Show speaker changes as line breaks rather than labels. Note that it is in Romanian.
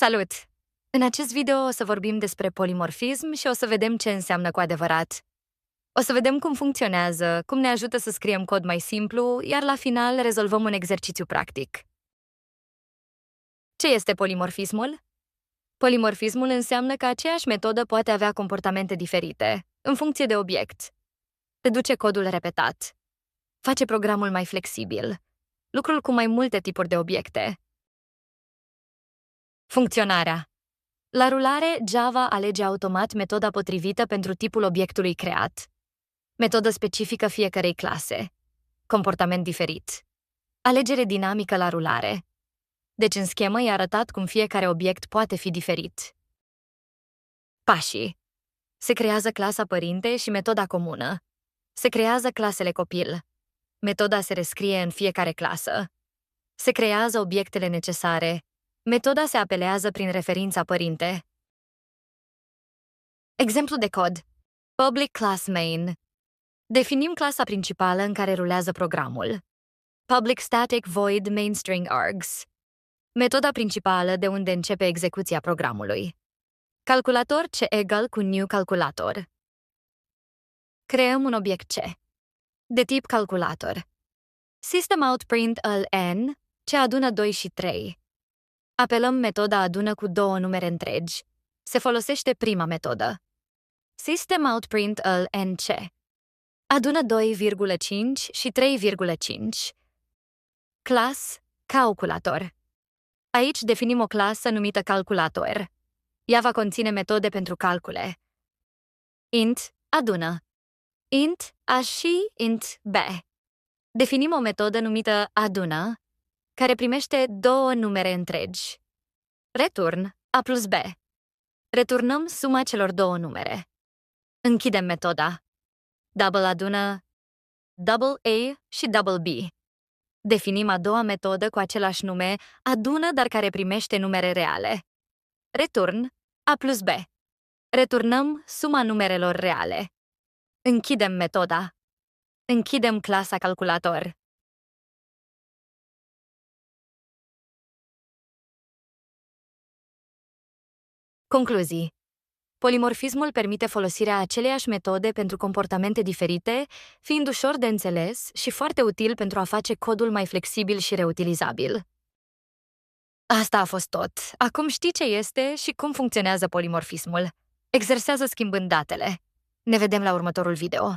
Salut! În acest video o să vorbim despre polimorfism și o să vedem ce înseamnă cu adevărat. O să vedem cum funcționează, cum ne ajută să scriem cod mai simplu, iar la final rezolvăm un exercițiu practic. Ce este polimorfismul? Polimorfismul înseamnă că aceeași metodă poate avea comportamente diferite, în funcție de obiect. Reduce codul repetat. Face programul mai flexibil. Lucrul cu mai multe tipuri de obiecte. Funcționarea. La rulare, Java alege automat metoda potrivită pentru tipul obiectului creat. Metodă specifică fiecarei clase. Comportament diferit. Alegere dinamică la rulare. Deci în schemă e arătat cum fiecare obiect poate fi diferit. Pașii. Se creează clasa părinte și metoda comună. Se creează clasele copil. Metoda se rescrie în fiecare clasă. Se creează obiectele necesare. Metoda se apelează prin referința părinte. Exemplu de cod. Public class main. Definim clasa principală în care rulează programul. Public static void main string args. Metoda principală de unde începe execuția programului. Calculator C egal cu new calculator. Creăm un obiect C. De tip calculator. Systemoutprint n, ce adună 2 și 3. Apelăm metoda adună cu două numere întregi. Se folosește prima metodă. Systemoutprint nc. Adună 2,5 și 3,5. Class, calculator. Aici definim o clasă numită calculator. Ea va conține metode pentru calcule. Int, adună. Int, a și int b. Definim o metodă numită adună, care primește două numere întregi. Return, a plus b. Returnăm suma celor două numere. Închidem metoda. Double adună, double a și double b. Definim a doua metodă cu același nume, adună, dar care primește numere reale. Return, a plus b. Returnăm suma numerelor reale. Închidem metoda. Închidem clasa calculator. Concluzii. Polimorfismul permite folosirea aceleiași metode pentru comportamente diferite, fiind ușor de înțeles și foarte util pentru a face codul mai flexibil și reutilizabil. Asta a fost tot. Acum știi ce este și cum funcționează polimorfismul. Exersează schimbând datele. Ne vedem la următorul video.